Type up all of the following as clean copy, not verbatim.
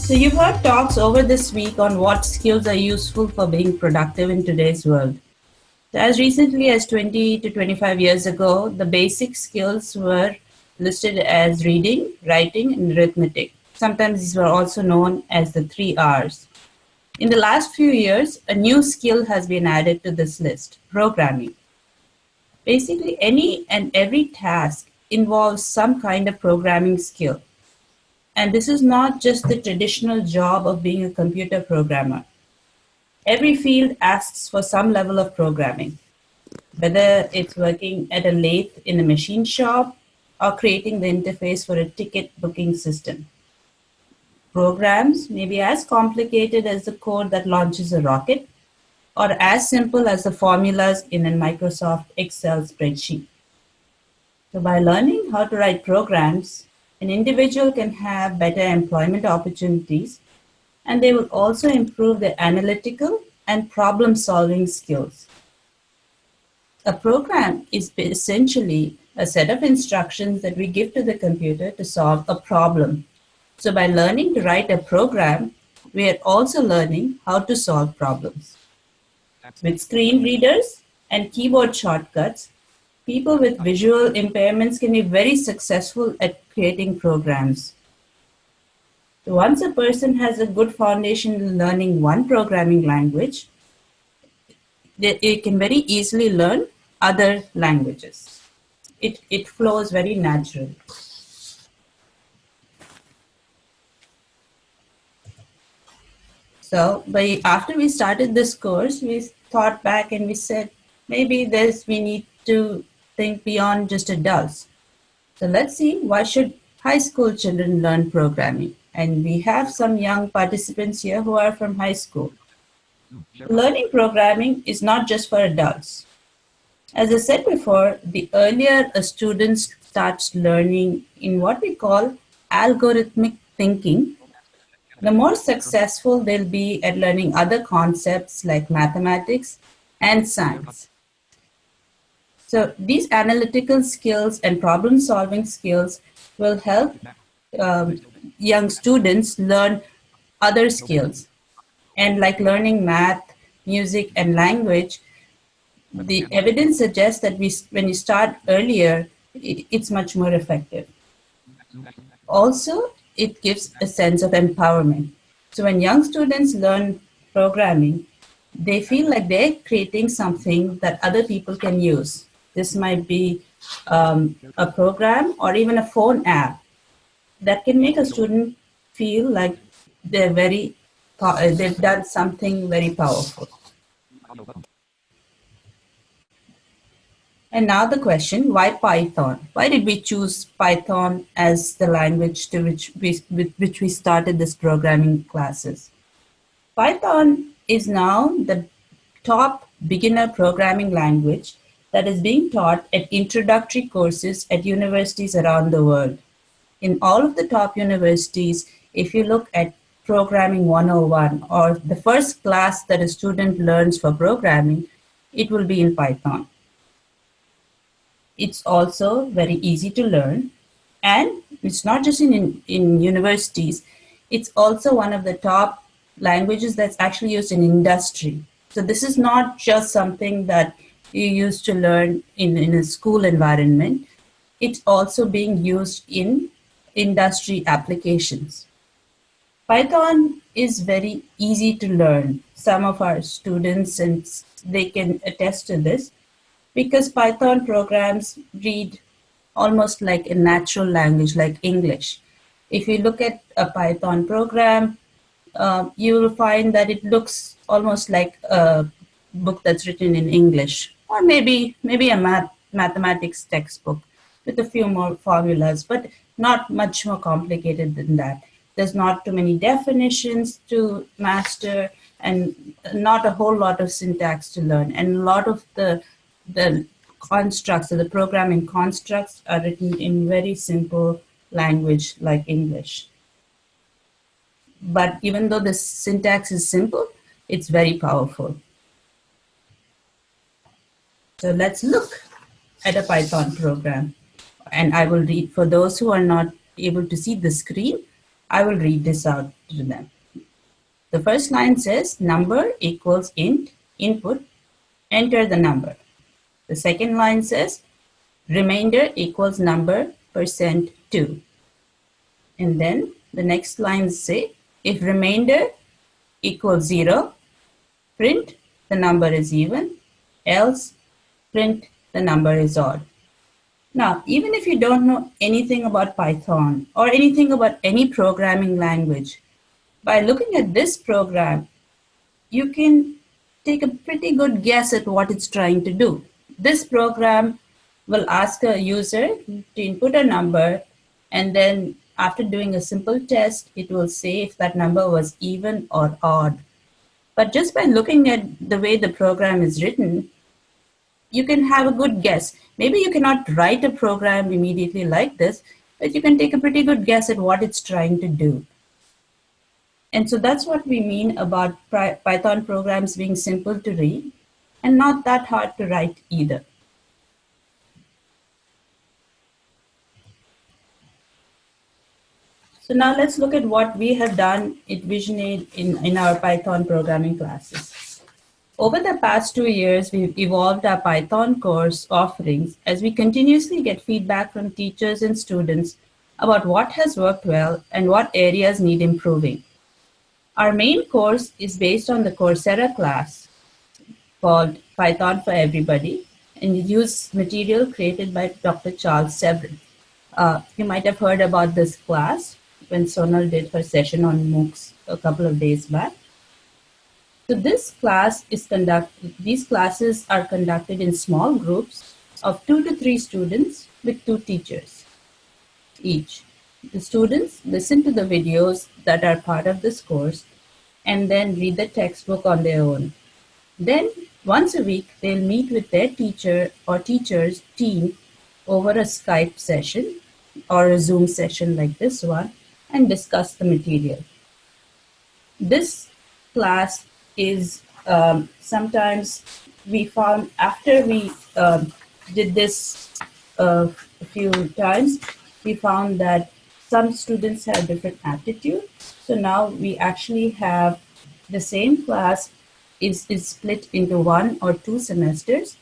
So you've heard talks over this week on what skills are useful for being productive in today's world. So as recently as 20 to 25 years ago, the basic skills were listed as reading, writing, and arithmetic. Sometimes these were also known as the 3 R's. In the last few years, a new skill has been added to this list, programming. Basically, any and every task involves some kind of programming skill. And this is not just the traditional job of being a computer programmer. Every field asks for some level of programming, whether it's working at a lathe in a machine shop or creating the interface for a ticket booking system. Programs may be as complicated as the code that launches a rocket or as simple as the formulas in a Microsoft Excel spreadsheet. So by learning how to write programs, an individual can have better employment opportunities, and they will also improve their analytical and problem-solving skills. A program is essentially a set of instructions that we give to the computer to solve a problem. So by learning to write a program, we are also learning how to solve problems. With screen readers and keyboard shortcuts, people with visual impairments can be very successful at creating programs. So once a person has a good foundation in learning one programming language, it can very easily learn other languages. It flows very naturally. So after we started this course, we thought back and we said, maybe we need to think beyond just adults. So let's see, why should high school children learn programming? And we have some young participants here who are from high school. Learning programming is not just for adults. As I said before, the earlier a student starts learning in what we call algorithmic thinking, the more successful they'll be at learning other concepts like mathematics and science. So these analytical skills and problem-solving skills will help young students learn other skills. And like learning math, music, and language, the evidence suggests that when you start earlier, it's much more effective. Also, it gives a sense of empowerment. So when young students learn programming, they feel like they're creating something that other people can use. This might be a program or even a phone app that can make a student feel like they've done something very powerful. And now the question, why Python? Why did we choose Python as the language with which we started this programming classes? Python is now the top beginner programming language that is being taught at introductory courses at universities around the world. In all of the top universities, if you look at Programming 101 or the first class that a student learns for programming, it will be in Python. It's also very easy to learn, and it's not just in universities, it's also one of the top languages that's actually used in industry. So this is not just something that you used to learn in a school environment. It's also being used in industry applications. Python is very easy to learn. Some of our students, and they can attest to this, because Python programs read almost like a natural language, like English. If you look at a Python program, you will find that it looks almost like a book that's written in English, or maybe a mathematics textbook with a few more formulas, but not much more complicated than that. There's not too many definitions to master and not a whole lot of syntax to learn. And a lot of the constructs or the programming constructs are written in very simple language like English. But even though the syntax is simple, it's very powerful. So let's look at a Python program. And I will read, for those who are not able to see the screen, I will read this out to them. The first line says number equals int, input, enter the number. The second line says remainder equals number percent 2. And then the next lines say if remainder equals 0, print the number is even, else print the number is odd. Now, even if you don't know anything about Python or anything about any programming language, by looking at this program, you can take a pretty good guess at what it's trying to do. This program will ask a user to input a number, and then after doing a simple test, it will say if that number was even or odd. But just by looking at the way the program is written, you can have a good guess. Maybe you cannot write a program immediately like this, but you can take a pretty good guess at what it's trying to do. And so that's what we mean about Python programs being simple to read and not that hard to write either. So now let's look at what we have done at VisionAid in our Python programming classes. Over the past 2 years, we've evolved our Python course offerings as we continuously get feedback from teachers and students about what has worked well and what areas need improving. Our main course is based on the Coursera class called Python for Everybody, and it uses material created by Dr. Charles Severin. You might have heard about this class when Sonal did her session on MOOCs a couple of days back. So these classes are conducted in small groups of 2 to 3 students with 2 teachers each. The students listen to the videos that are part of this course and then read the textbook on their own. Then once a week, they'll meet with their teacher or teacher's team over a Skype session or a Zoom session like this one and discuss the material. This class is sometimes we found after we did this a few times, we found that some students have different aptitude. So now we actually have the same class is split into 1 or 2 semesters,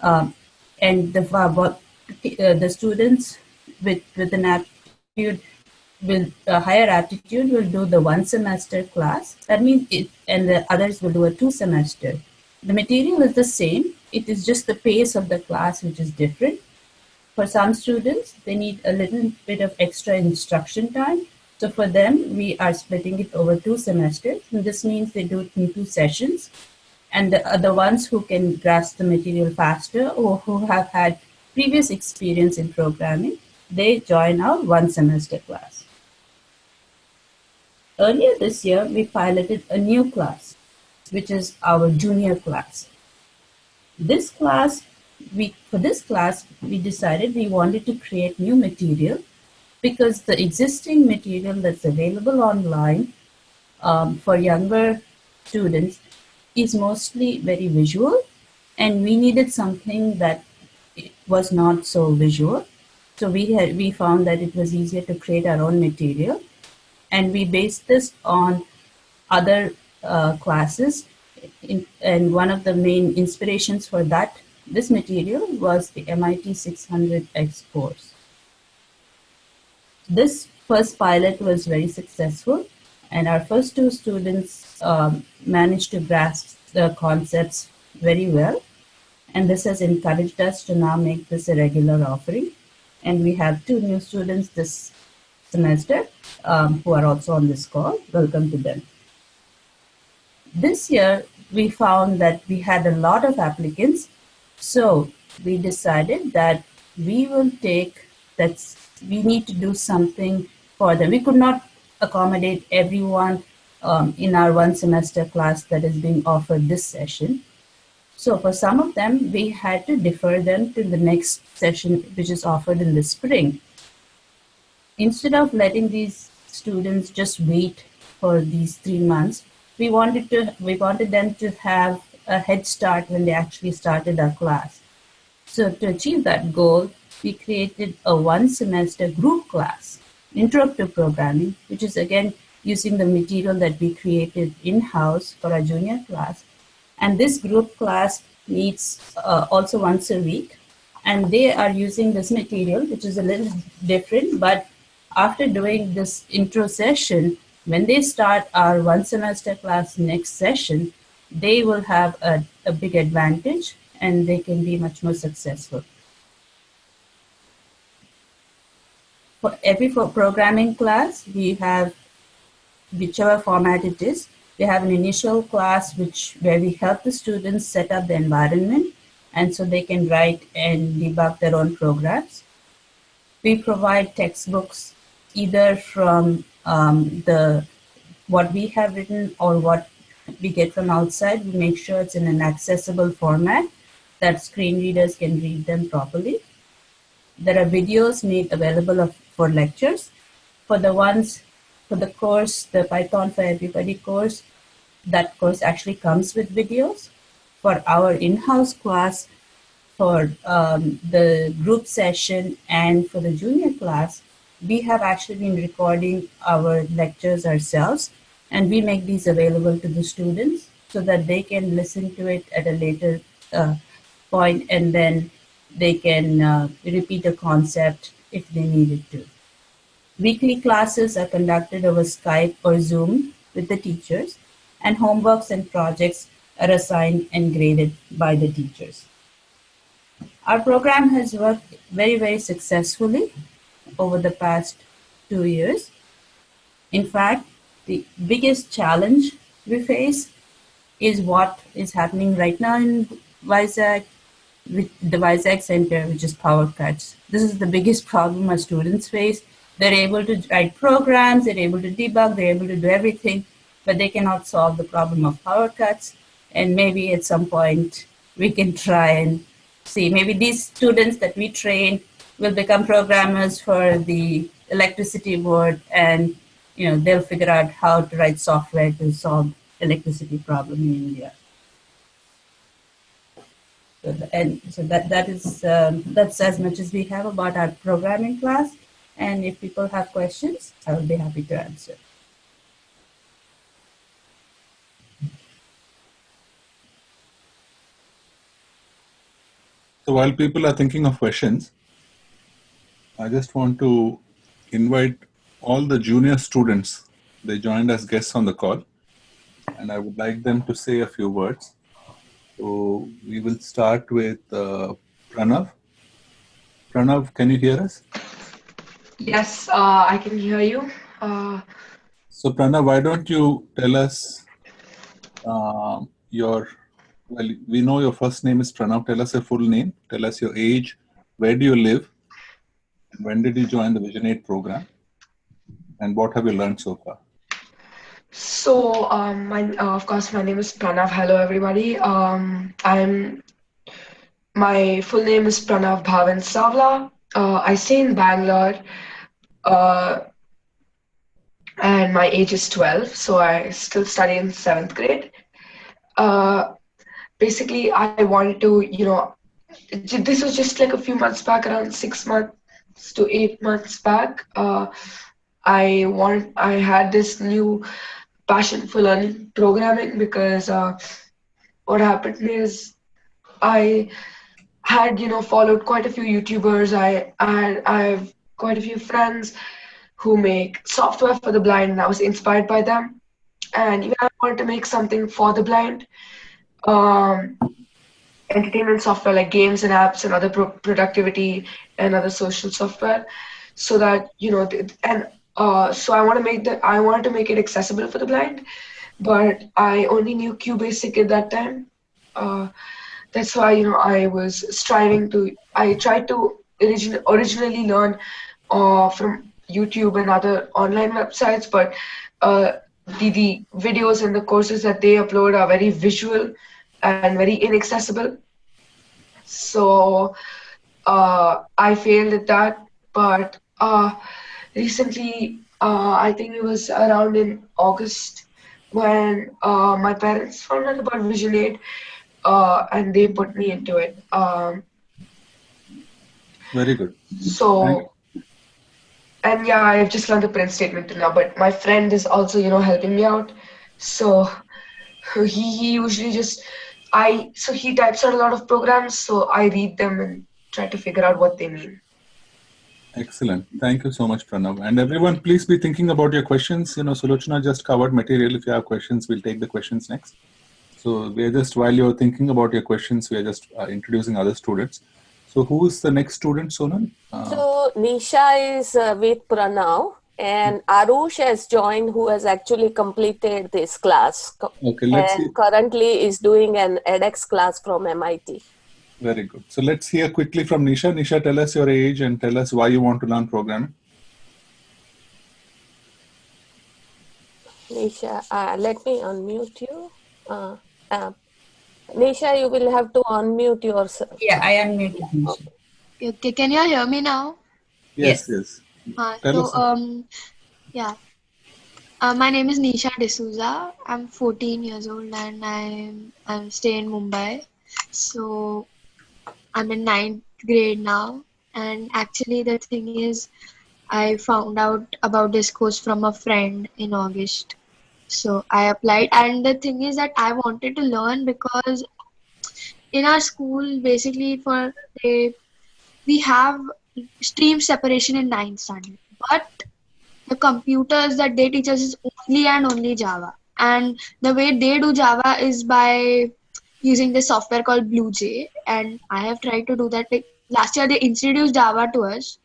and the students with an aptitude with a higher aptitude will do the 1 semester class. That means and the others will do a 2 semester. The material is the same. It is just the pace of the class which is different. For some students, they need a little bit of extra instruction time. So for them, we are splitting it over 2 semesters. And this means they do it in 2 sessions. And the other ones who can grasp the material faster or who have had previous experience in programming, they join our 1 semester class. Earlier this year, we piloted a new class, which is our junior class. For this class, we decided we wanted to create new material because the existing material that's available online for younger students is mostly very visual, and we needed something that was not so visual. So we found that it was easier to create our own material, and we based this on other classes. And one of the main inspirations for this material was the MIT 600X course. This first pilot was very successful, and our first 2 students managed to grasp the concepts very well. And this has encouraged us to now make this a regular offering. And we have 2 new students this semester who are also on this call. Welcome to them. This year, we found that we had a lot of applicants. So we decided that we need to do something for them. We could not accommodate everyone in our 1 semester class that is being offered this session. So for some of them, we had to defer them to the next session, which is offered in the spring. Instead of letting these students just wait for these 3 months, we wanted them to have a head start when they actually started our class. So to achieve that goal, we created a 1 semester group class. Intro to Programming, which is again using the material that we created in-house for our junior class. And this group class meets also once a week. And they are using this material, which is a little different. But after doing this intro session, when they start our one semester class next session, they will have a big advantage and they can be much more successful. For every programming class, we have, whichever format it is, we have an initial class where we help the students set up the environment and so they can write and debug their own programs. We provide textbooks either from what we have written or what we get from outside. We make sure it's in an accessible format that screen readers can read them properly. There are videos made available for lectures. For the course, the Python for Everybody course, that course actually comes with videos. For our in-house class, for the group session and for the junior class, we have actually been recording our lectures ourselves, and we make these available to the students so that they can listen to it at a later point, and then they can repeat a concept if they needed to. Weekly classes are conducted over Skype or Zoom with the teachers, and homeworks and projects are assigned and graded by the teachers. Our program has worked very, very successfully over the past 2 years. In fact, the biggest challenge we face is what is happening right now in Vizag, with the Vizag Center, which is power cuts. This is the biggest problem our students face. They're able to write programs, they're able to debug, they're able to do everything, but they cannot solve the problem of power cuts. And maybe at some point we can try and see, maybe these students that we train will become programmers for the electricity board, and they'll figure out how to write software to solve electricity problem in India. So that's as much as we have about our programming class. And if people have questions, I will be happy to answer. So while people are thinking of questions, I just want to invite all the junior students. They joined as guests on the call, and I would like them to say a few words. So we will start with Pranav. Pranav, can you hear us? Yes, I can hear you. So Pranav, why don't you tell us we know your first name is Pranav. Tell us your full name. Tell us your age. Where do you live? And when did you join the Vision 8 program? And what have you learned so far? So, of course, my name is Pranav. Hello, everybody. My full name is Pranav Bhavan Savla. I stay in Bangalore, and my age is 12. So I still study in 7th grade. Basically, I wanted to, this was just like a few months back, around 6 months to 8 months back. I had this new passion for learning programming because what happened is I had followed quite a few YouTubers. I have quite a few friends who make software for the blind, and I was inspired by them. And even I wanted to make something for the blind, entertainment software like games and apps and other productivity and other social software, so that so I wanted to make it accessible for the blind, but I only knew QBasic at that time. That's why I was striving to. I tried to originally learn from YouTube and other online websites, but the videos and the courses that they upload are very visual and very inaccessible. So I failed at that, but recently, I think it was around in August when my parents found out about Vision 8, and they put me into it. Very good. So And yeah, I've just learned the print statement till now, but my friend is also, helping me out. So he usually just so he types out a lot of programs, so I read them and try to figure out what they mean. Excellent. Thank you so much, Pranav. And everyone, please be thinking about your questions. Sulochana just covered material. If you have questions, we'll take the questions next. So we are just, while you're thinking about your questions, we are just introducing other students. So who is the next student, Sonal? So Nisha is with Pranav, and Arush has joined, who has actually completed this class Okay, let's see. and currently is doing an edX class from MIT. Very good. So let's hear quickly from Nisha. Nisha, tell us your age and tell us why you want to learn programming. Nisha, let me unmute you. Nisha, you will have to unmute yourself. Yeah, I unmuted Nisha. Okay, can you hear me now? Yes. Tell us. Yeah. My name is Nisha D'Souza. I'm 14 years old and I'm staying in Mumbai. So I'm in ninth grade now. And actually the thing is, I found out about this course from a friend in August. So I applied, and the thing is that I wanted to learn because in our school, basically we have stream separation in ninth standard, but the computers that they teach us is only and only Java. And the way they do Java is by using this software called BlueJ. And I have tried to do that. Like last year, they introduced Java to us,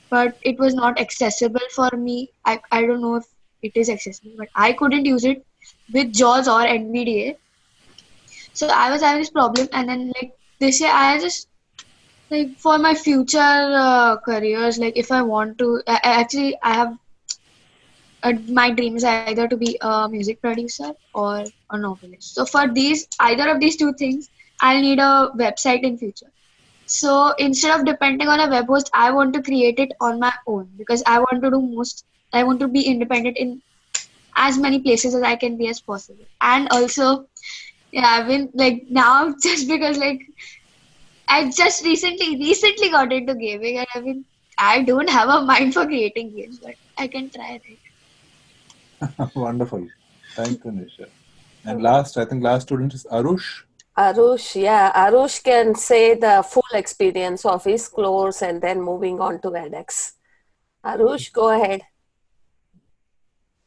but it was not accessible for me. I don't know if it is accessible, but I couldn't use it with JAWS or NVDA. So I was having this problem, and then like this year, I just like for my future careers, like if I want to, actually I have my dream is either to be a music producer or a novelist. So for either of these two things, I'll need a website in future. So instead of depending on a web host, I want to create it on my own because I want to be independent in as many places as I can be as possible. And also, yeah, I've been like now just because like I just recently got into gaming, and I don't have a mind for creating games, but I can try it. Wonderful. Thank you, Nisha. And last student is Arush. Arush can say the full experience of his course and then moving on to edX. Arush, go ahead.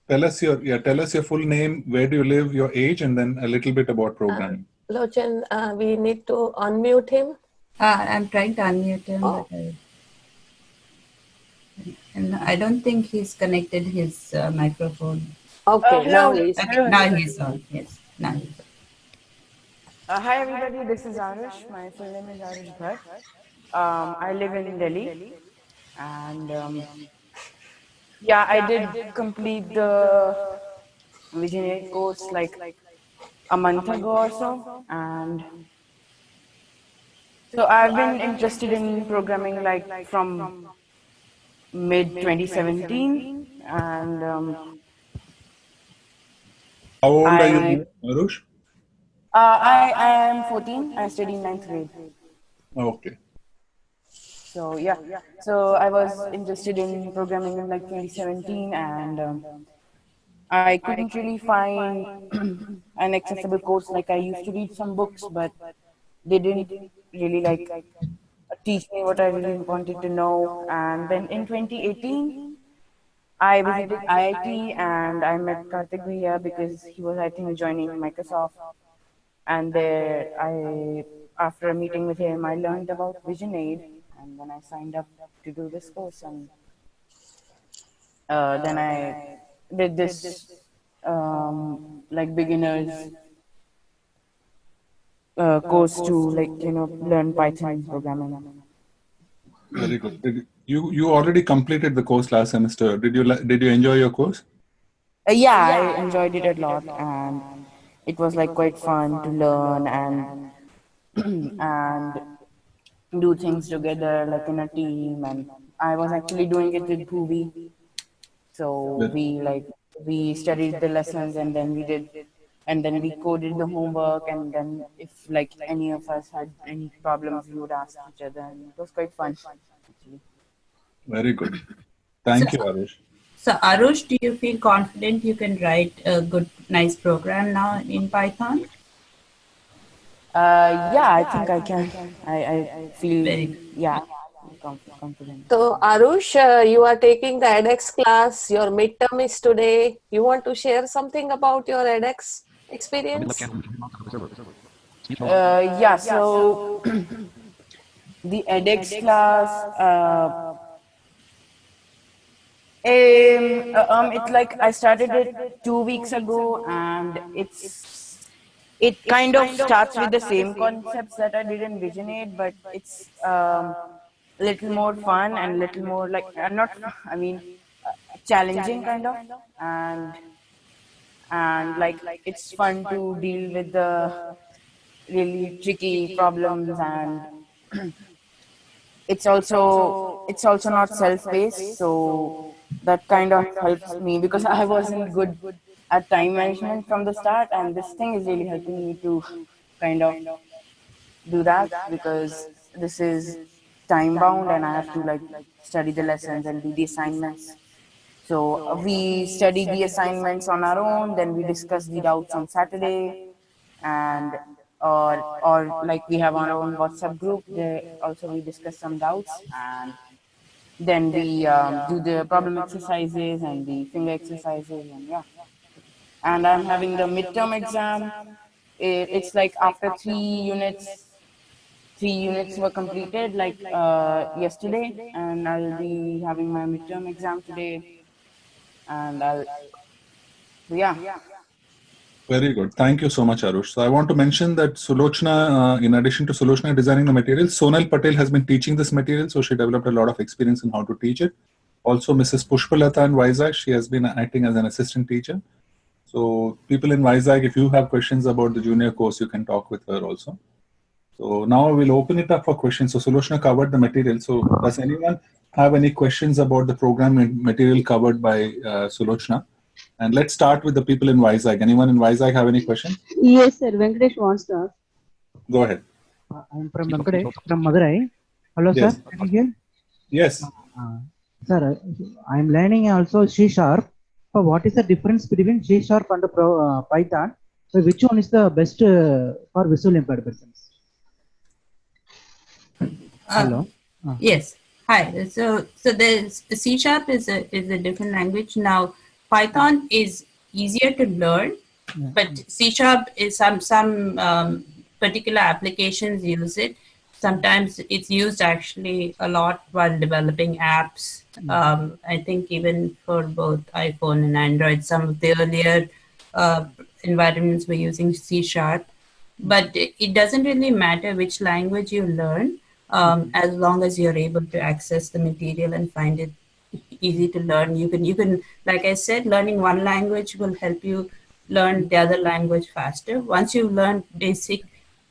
Tell us your full name, where do you live, your age, and then a little bit about programming. Lochan, we need to unmute him. I'm trying to unmute him, but and I don't think he's connected his microphone. Okay, Hello. Now he's on. Yes, now he's on. Hi everybody, this is Arush. My full name is Arush Bhatt. I live in Delhi, and I did complete the Visionary course like a month ago or so, and so I've been interested in programming like from mid 2017, and How old are you now, Arush? I am 14. I study in 9th grade. Okay. So so I was interested in programming in like 2017, and I couldn't really find an accessible course. Like I used to read some books, but they didn't really like teach me what I really wanted to know. And then in 2018, I visited IIT and I met Karthik Bhaiya because he was, I think, joining Microsoft. And there, after a meeting with him, I learned about Vision Aid, and then I signed up to do this course, and then I did this like beginners course to learn Python programming. Very good. You already completed the course last semester. Did you enjoy your course? Yeah, I enjoyed it a lot, and it was like quite fun to learn and do things together like in a team. And I was actually doing it with Bhuvi. So we studied the lessons, and then we coded the homework, and then if like any of us had any problems, we would ask each other, and it was quite fun actually. Very good. Thank you, Arush. So Arush, do you feel confident you can write a good, nice program now in Python? Yeah, I think I can. I feel, Very good. yeah, confident. So, Arush, you are taking the edX class. Your midterm is today. You want to share something about your edX experience? Yeah, so the edX class, it's like I started it 2 weeks ago, and it kind of starts with the same concepts that I did in Vision 8, but it's little more fun and little more like not, I mean, challenging kind of, and like it's fun to deal with the really tricky problems, and it's also not self-paced, so that kind of helps me because I wasn't good at time management from the start, and this thing is really helping me to kind of do that because this is time bound and I have to like study the lessons and do the assignments. So we study the assignments on our own, then we discuss the doubts on Saturday, and or like we have our own WhatsApp group. There also we discuss some doubts, and then we do the problem exercises and the finger exercises, and yeah. And I'm having the midterm exam. It's like after 3 units. 3 units were completed like yesterday, and I'll be having my midterm exam today, and yeah. Very good. Thank you so much, Arush. So I want to mention that Sulochna, in addition to Sulochna designing the material, Sonal Patel has been teaching this material, so she developed a lot of experience in how to teach it. Also, Mrs. Pushpalata in Vizag, she has been acting as an assistant teacher. So people in Vizag, if you have questions about the junior course, you can talk with her also. So now we'll open it up for questions. So Sulochna covered the material. So does anyone have any questions about the program and material covered by Sulochna? And let's start with the people in Vizag. Anyone in Vizag have any questions? Yes, sir. Venkatesh wants to ask. Go ahead. I'm from Venkatesh from Madurai. Hello, Yes. sir. Can you hear? Yes. Sir, I'm learning also C sharp. So what is the difference between C sharp and Python? So which one is the best for visual impaired persons? Hello. Yes. Hi. So the C sharp is a different language. Now Python is easier to learn, but C sharp is some particular applications use it. Sometimes it's used actually a lot while developing apps. I think even for both iPhone and Android, some of the earlier environments were using C sharp. But it doesn't really matter which language you learn, as long as you're able to access the material and find it easy to learn. You can, like I said, learning one language will help you learn the other language faster. Once you learn basic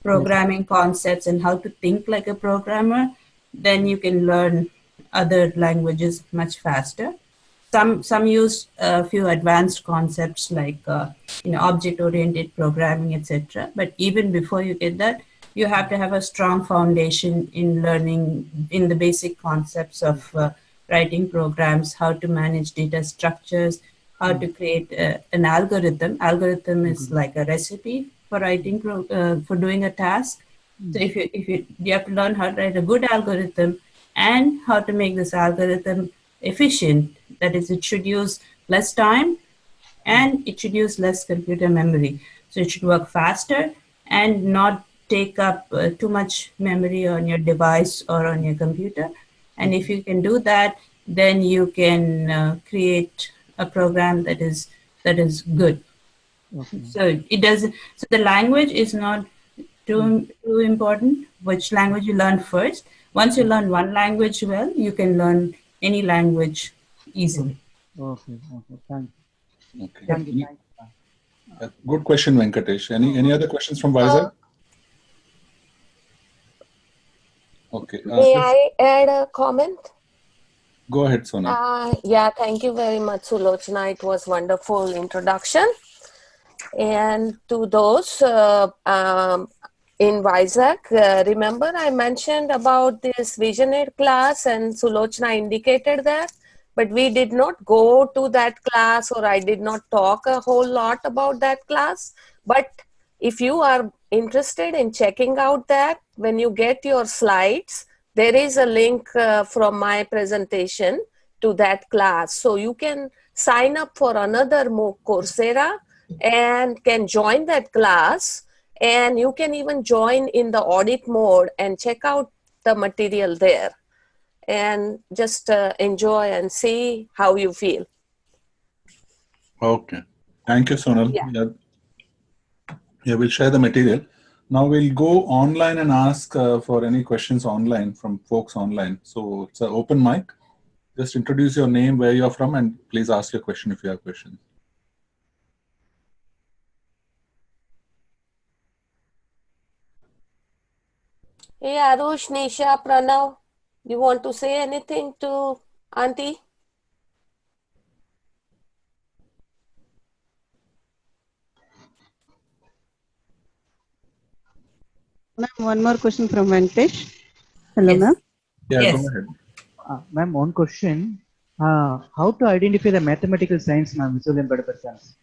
programming concepts and how to think like a programmer, then you can learn other languages much faster. Some use a few advanced concepts like object-oriented programming, etc. But even before you get that, you have to have a strong foundation in learning in the basic concepts of writing programs, how to manage data structures, how to create an algorithm. Algorithm is like a recipe for writing for doing a task. So if you have to learn how to write a good algorithm and how to make this algorithm efficient. That is, it should use less time and it should use less computer memory. So it should work faster and not take up too much memory on your device or on your computer. And if you can do that, then you can create a program that is good. Okay. So it doesn't. So the language is not too important. Which language you learn first. Once you learn one language well, you can learn any language easily. Okay. Thank you. Okay. Thank you. Good question, Venkatesh. Any other questions from Vizag? Okay. May I add a comment? Go ahead, Sona. Yeah, thank you very much, Sulochna. It was wonderful introduction. And to those in Vizag, remember I mentioned about this Vision 8 class and Sulochna indicated that. but we did not go to that class, or I did not talk a whole lot about that class. But if you are interested in checking out that, when you get your slides, there is a link from my presentation to that class. So you can sign up for another MOOC Coursera and can join that class, and you can even join in the audit mode and check out the material there and just enjoy and see how you feel. Okay. Thank you, Sonal. Yeah. Yeah, we'll share the material. Now we'll go online and ask for any questions online from folks online. So it's an open mic. Just introduce your name, where you're from, and please ask your question if you have questions. Hey, Arush, Nisha, Pranav, you want to say anything to Auntie? Ma'am, one more question from Venkatesh. Hello, Yes. ma'am. Yeah, Yes. go ahead. Ma'am, one question. How to identify the mathematical science, ma'am, visually impaired persons?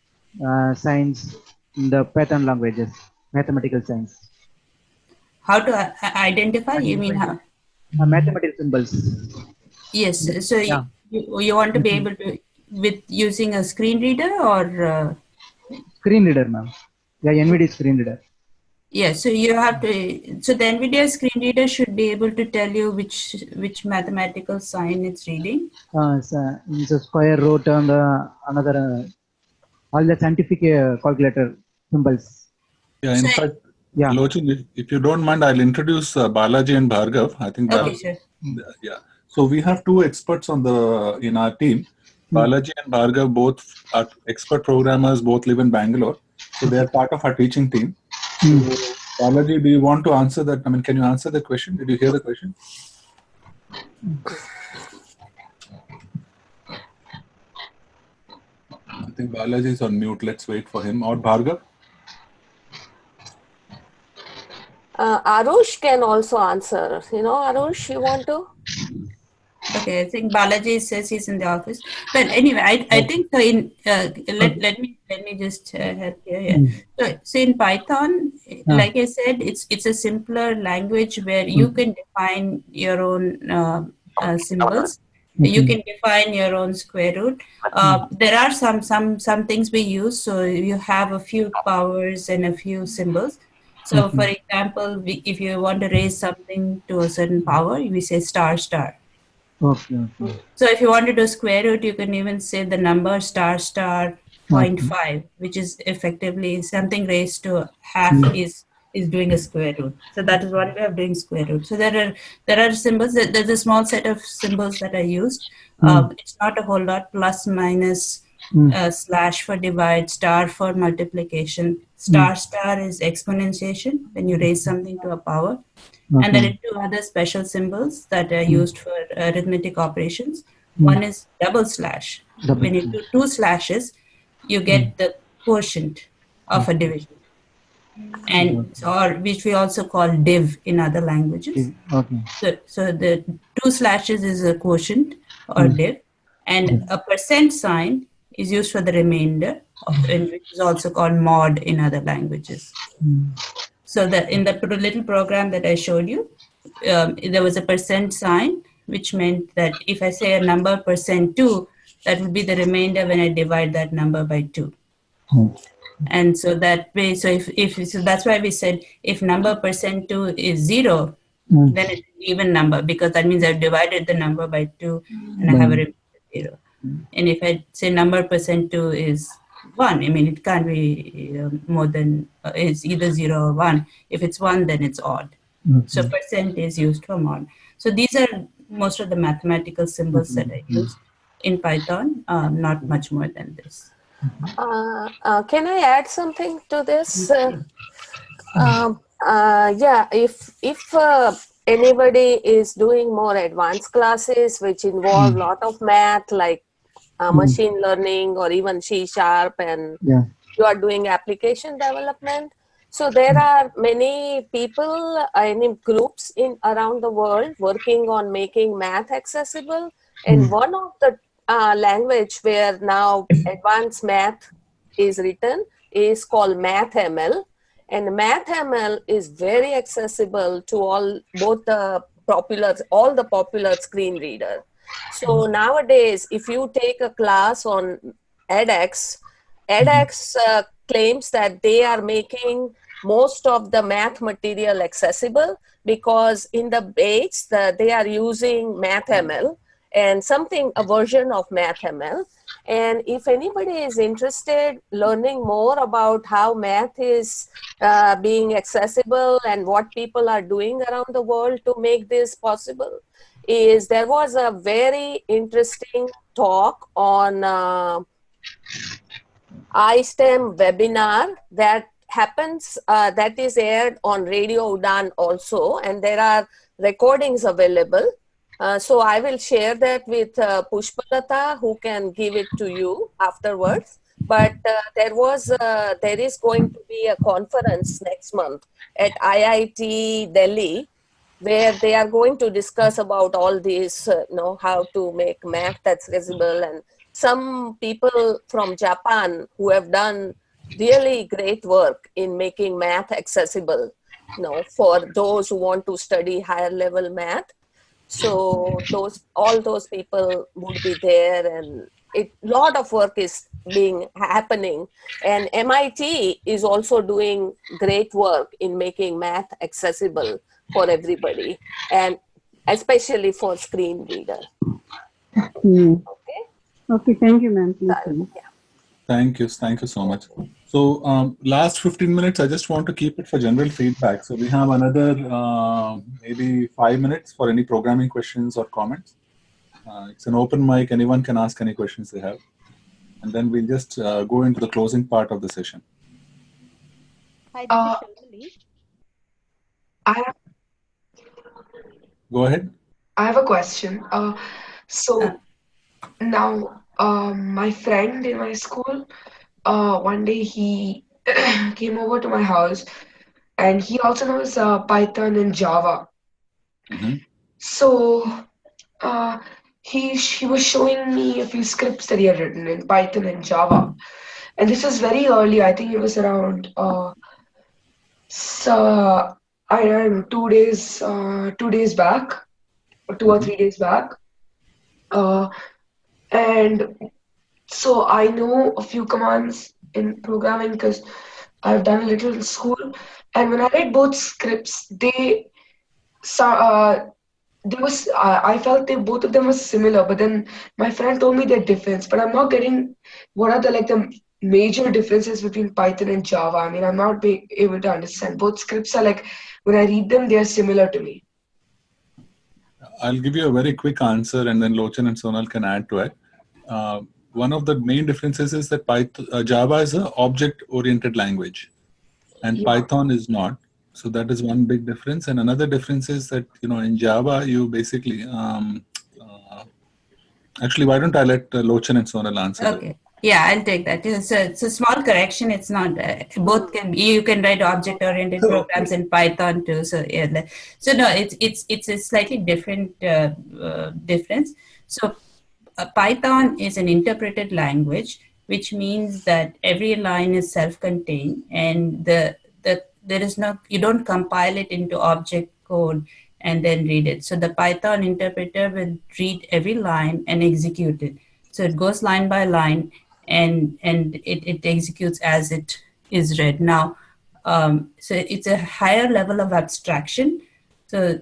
Science in the Python languages, mathematical science. How to identify? You mean how? Mathematical symbols. Yes. So Yeah. you want to be able to, with using a screen reader or? Screen reader, ma'am. Yeah, NVIDIA screen reader. Yeah, so you have to. So the NVIDIA screen reader should be able to tell you which mathematical sign it's reading. It's a square root and another all the scientific calculator symbols. Yeah, in So, fact, Yeah. Lochin, if you don't mind, I'll introduce Balaji and Bhargav. I think. okay, sure. Yeah. So we have two experts in our team. Balaji and Bhargav both are expert programmers. Both live in Bangalore, so they are part of our teaching team. So, Balaji, do you want to answer that? I mean, can you answer the question? Did you hear the question? I think Balaji is on mute. Let's wait for him. Or Bhargav? Arush can also answer. You know, Arush, you want to? Okay, I think Balaji says he's in the office. But anyway, I think so. Let me just help you here. So in Python, like I said, it's a simpler language where you can define your own symbols. You can define your own square root. There are some things we use. So you have a few powers and a few symbols. So for example, if you want to raise something to a certain power, we say star star. Okay. So if you want to do square root, you can even say the number star star 0.5, which is effectively something raised to half is doing a square root. So that is one way of doing square root. So there are symbols. There's a small set of symbols that are used. It's not a whole lot. Plus, minus, slash for divide, star for multiplication. Star star is exponentiation when you raise something to a power. And there are two other special symbols that are used for arithmetic operations. One is double slash. When you do two slashes, you get the quotient of a division, and or which we also call div in other languages. Okay. So the two slashes is a quotient or div, and a percent sign is used for the remainder, which is also called mod in other languages. So in the little program that I showed you, there was a percent sign, which meant that if I say a number %2, that would be the remainder when I divide that number by 2. And so that way, so so that's why we said if number %2 is 0, then it's an even number, because that means I've divided the number by 2 and I have a remainder 0. And if I say number %2 is 1, I mean, it can't be more than, it's either 0 or 1. If it's 1, then it's odd. So percent is used for mod. So these are most of the mathematical symbols that I use in Python, not much more than this. Can I add something to this? Yeah, if anybody is doing more advanced classes which involve a lot of math, like machine learning or even C# and you are doing application development, so there are many people in groups around the world working on making math accessible, and one of the language where now advanced math is written is called MathML, and MathML is very accessible to all the popular screen reader. So nowadays, if you take a class on edX, claims that they are making most of the math material accessible because in the base they are using MathML and a version of MathML. And if anybody is interested learning more about how math is being accessible and what people are doing around the world to make this possible, there was a very interesting talk on iSTEM webinar that happens, that is aired on Radio Udan also, and there are recordings available. So I will share that with Pushpalata, who can give it to you afterwards. But there is going to be a conference next month at IIT Delhi, where they are going to discuss about all these, how to make math accessible, and some people from Japan who have done really great work in making math accessible, for those who want to study higher level math. So all those people would be there, and a lot of work is happening, and MIT is also doing great work in making math accessible for everybody, and especially for screen reader. Okay, thank you, ma'am. Please tell me. Thank you so much. So last 15 minutes, I just want to keep it for general feedback. So we have another maybe 5 minutes for any programming questions or comments. It's an open mic. Anyone can ask any questions they have. And then we'll just go into the closing part of the session. Hi, this is Shamali. Go ahead. I have a question. So now, my friend in my school, one day he came over to my house, and he also knows Python and Java. Mm-hmm. So he was showing me a few scripts that he had written in Python and Java, and this was very early. I think it was around I don't know, 2 days back, or 2 or 3 days back. And so I know a few commands in programming because I've done a little in school. And when I read both scripts, I felt both of them were similar. But then my friend told me they're different. But I'm not getting what are the major differences between Python and Java. I mean, I'm not able to understand. Both scripts are when I read them, they are similar to me. I'll give you a very quick answer, and then Lochan and Sonal can add to it. One of the main differences is that Java is an object-oriented language, and Python is not. So that is one big difference. And another difference is that, in Java, you basically... actually, why don't I let Lochan and Sonal answer Okay. That? Yeah, I'll take that. It's a small correction. It's not both you can write object-oriented programs in Python too. So no, it's a slightly different difference. So Python is an interpreted language, which means that every line is self-contained, and there is no, you don't compile it into object code and then read it. So the Python interpreter will read every line and execute it. So it goes line by line, and it executes as it is read. Now, so it's a higher level of abstraction. So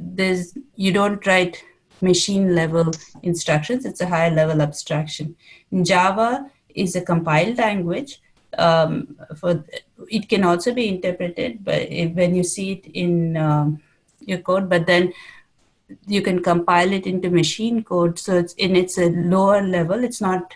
you don't write machine level instructions. It's a higher level abstraction. Java is a compiled language. It can also be interpreted, but when you see it in your code, but then you can compile it into machine code. So it's a lower level. It's not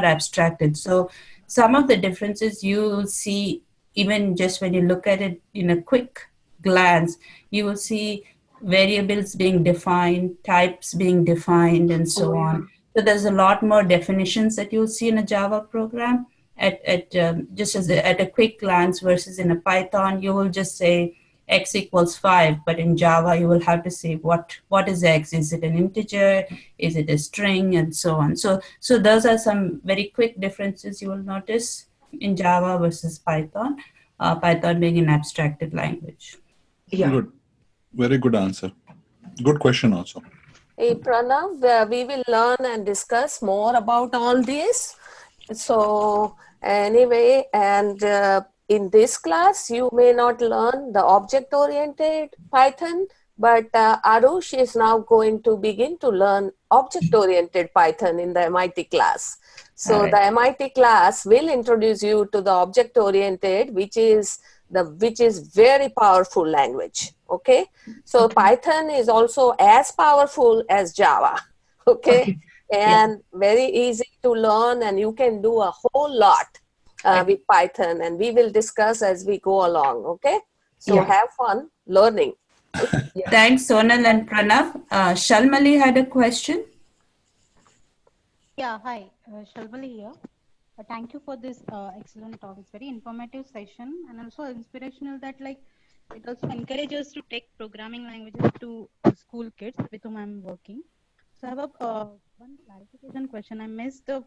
abstracted. So some of the differences you'll see, even just when you look at it in a quick glance, you will see variables being defined, types being defined, and so on. So there's a lot more definitions that you'll see in a Java program at a quick glance, versus in a Python, you will just say x equals 5, but in Java you will have to say what is x? Is it an integer? Is it a string? And so on. So those are some very quick differences you will notice in Java versus Python. Python being an abstracted language. Yeah. Good. Very good answer. Good question also. Hey, Pranav, we will learn and discuss more about all this. So anyway, and in this class, you may not learn the object-oriented Python, but Arush is now going to begin to learn object-oriented Python in the MIT class. So Right. the MIT class will introduce you to the object-oriented, which is very powerful language. Okay, so Okay. Python is also as powerful as Java. Okay, Okay. and very easy to learn, and you can do a whole lot with Python, and we will discuss as we go along. Okay, so Yeah. have fun learning. Thanks, Sonal and Pranav. Shalmali had a question. Yeah, hi, Shalvali here. Thank you for this excellent talk. It's very informative session and also inspirational that like it also encourages to take programming languages to school kids with whom I'm working. So I have a one clarification question. I missed the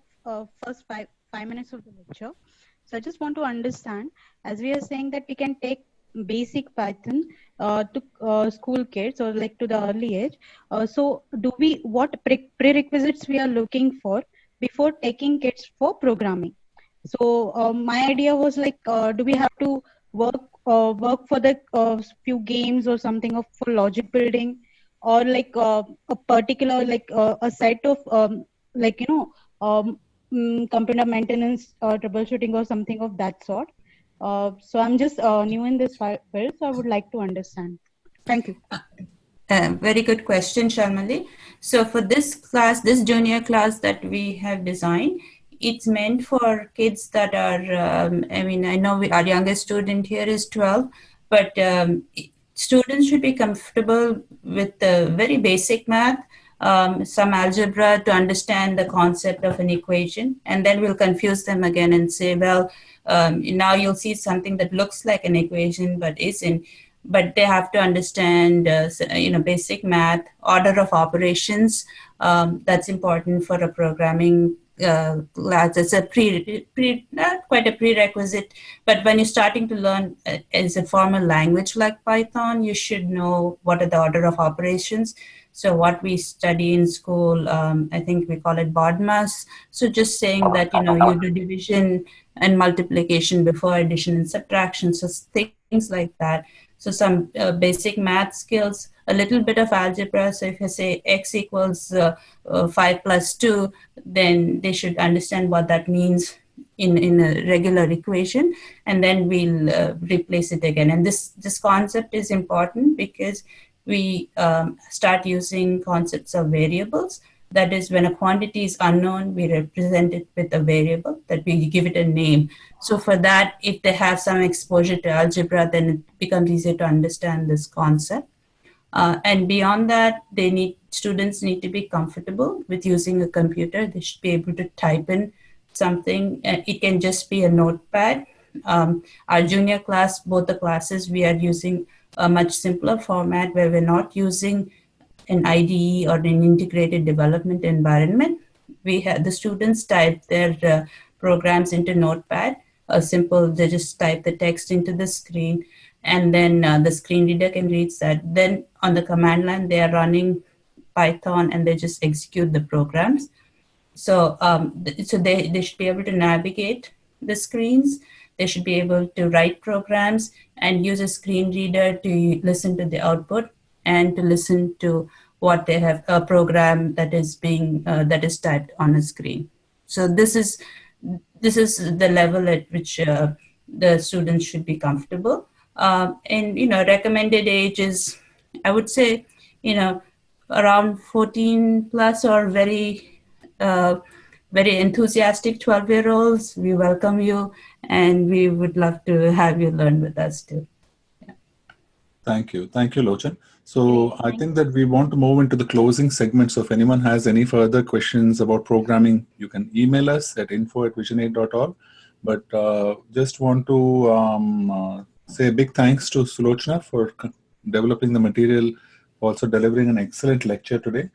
first five minutes of the lecture. So I just want to understand, as we are saying that we can take basic Python to school kids or like to the early age. So do we, what prerequisites we are looking for before taking kids for programming? So my idea was like, do we have to work for the few games or something of for logic building, or like a particular like a set of like computer maintenance troubleshooting or something of that sort. So I'm just new in this field, so I would like to understand. Thank you. Very good question, Shalmali. So for this class, this junior class that we have designed, it's meant for kids that are, I mean, I know our youngest student here is 12, but students should be comfortable with the very basic math, some algebra to understand the concept of an equation, and then we'll confuse them again and say, well, now you'll see something that looks like an equation but isn't. But they have to understand, basic math, order of operations. That's important for a programming class. It's a not quite a prerequisite, but when you're starting to learn as a formal language like Python, you should know what are the order of operations. So what we study in school, I think we call it BODMAS. So just saying that, you do division and multiplication before addition and subtraction. So things like that. So some basic math skills, a little bit of algebra. So if I say x equals 5 plus 2, then they should understand what that means in a regular equation, and then we'll replace it again. And this concept is important because we start using concepts of variables. That is, when a quantity is unknown, we represent it with a variable, that we give it a name. So for that, if they have some exposure to algebra, then it becomes easier to understand this concept. And beyond that, students need to be comfortable with using a computer. They should be able to type in something. It can just be a notepad. Our junior class, both the classes, we are using a much simpler format where we're not using an IDE or an integrated development environment. The students type their programs into Notepad. They just type the text into the screen, and then the screen reader can read that. Then on the command line, they are running Python and they just execute the programs. So they should be able to navigate the screens. They should be able to write programs and use a screen reader to listen to the output and to listen to what they have, a program that is typed on a screen. So this is the level at which the students should be comfortable. And recommended age is, I would say, around 14 plus, or very enthusiastic 12-year-olds. We welcome you, and we would love to have you learn with us too. Thank you, Lochan. So I think that we want to move into the closing segment. So if anyone has any further questions about programming, you can email us at info@vision8.org. But just want to say a big thanks to Sulochana for developing the material, also delivering an excellent lecture today,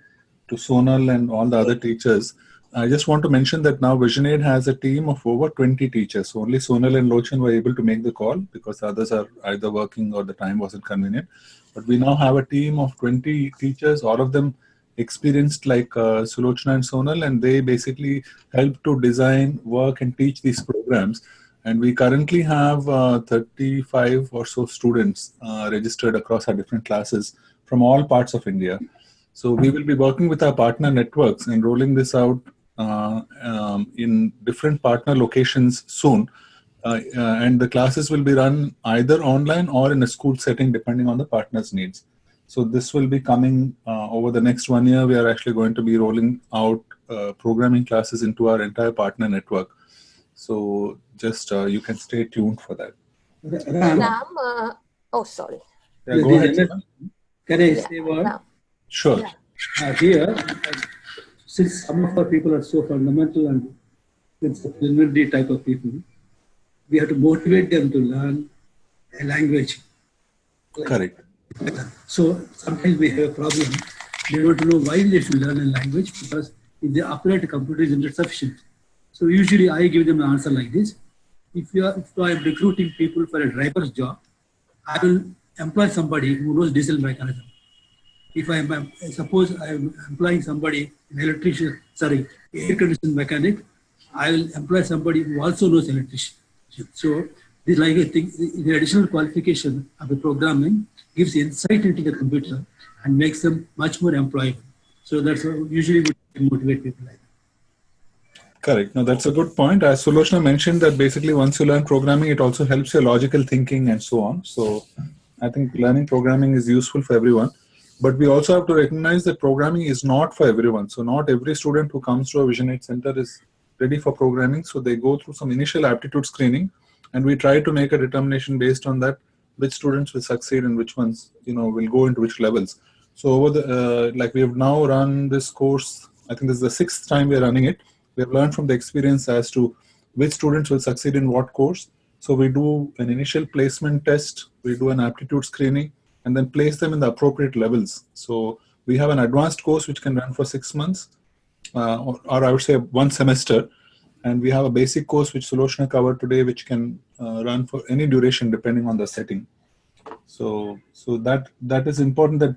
to Sonal and all the other teachers. I just want to mention that now VisionAid has a team of over 20 teachers. So only Sonal and Lochan were able to make the call because others are either working or the time wasn't convenient. But we now have a team of 20 teachers, all of them experienced like Sulochana and Sonal, and they basically help to design, work and teach these programs. And we currently have 35 or so students registered across our different classes from all parts of India. So we will be working with our partner networks and rolling this out in different partner locations soon. And the classes will be run either online or in a school setting, depending on the partner's needs. So this will be coming over the next 1 year. We are actually going to be rolling out programming classes into our entire partner network. So just you can stay tuned for that. Ram, oh, sorry. Yeah, go ahead. Can I say one? Sure. Here, since some of our people are so fundamental and disciplinary type of people, we have to motivate them to learn a language. Correct. So sometimes we have a problem. They don't know why they should learn a language because if they apply to computer, is not sufficient. So usually I give them an answer like this. If I am recruiting people for a driver's job, I will employ somebody who knows diesel mechanism. If suppose I am employing somebody, an electrician, air conditioning mechanic, I will employ somebody who also knows electrician. So this like a thing, the additional qualification of the programming gives insight into the computer and makes them much more employable. So that's how usually we motivate people like that. Correct. No, that's a good point. As Sulochana mentioned that basically once you learn programming, it also helps your logical thinking and so on. So I think learning programming is useful for everyone. But we also have to recognize that programming is not for everyone. So not every student who comes to a VisionAid center is ready for programming. So they go through some initial aptitude screening, and we try to make a determination based on that, which students will succeed and which ones, will go into which levels. So over the, like we have now run this course, I think this is the 6th time we are running it. We have learned from the experience as to which students will succeed in what course. So we do an initial placement test, we do an aptitude screening, and then place them in the appropriate levels. So we have an advanced course which can run for 6 months, or I would say 1 semester. And we have a basic course which Sulochana covered today, which can run for any duration depending on the setting. So that is important. That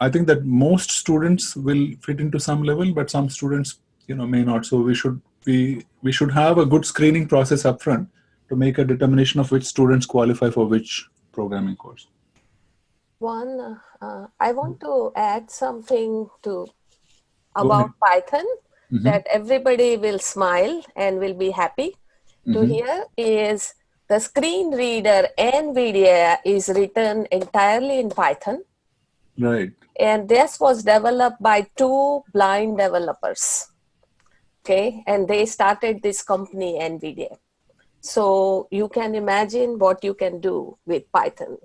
I think that most students will fit into some level, but some students may not. So we should have a good screening process upfront to make a determination of which students qualify for which programming course. I want to add something about Python that everybody will smile and will be happy to hear is the screen reader NVIDIA is written entirely in Python. Right. And this was developed by 2 blind developers. Okay. And they started this company NVIDIA. So you can imagine what you can do with Python.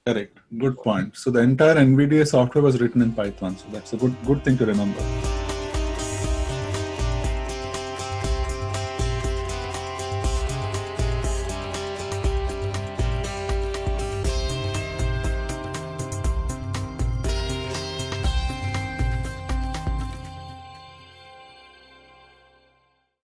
Correct. Good point. So the entire NVIDIA software was written in Python. So that's a good thing to remember.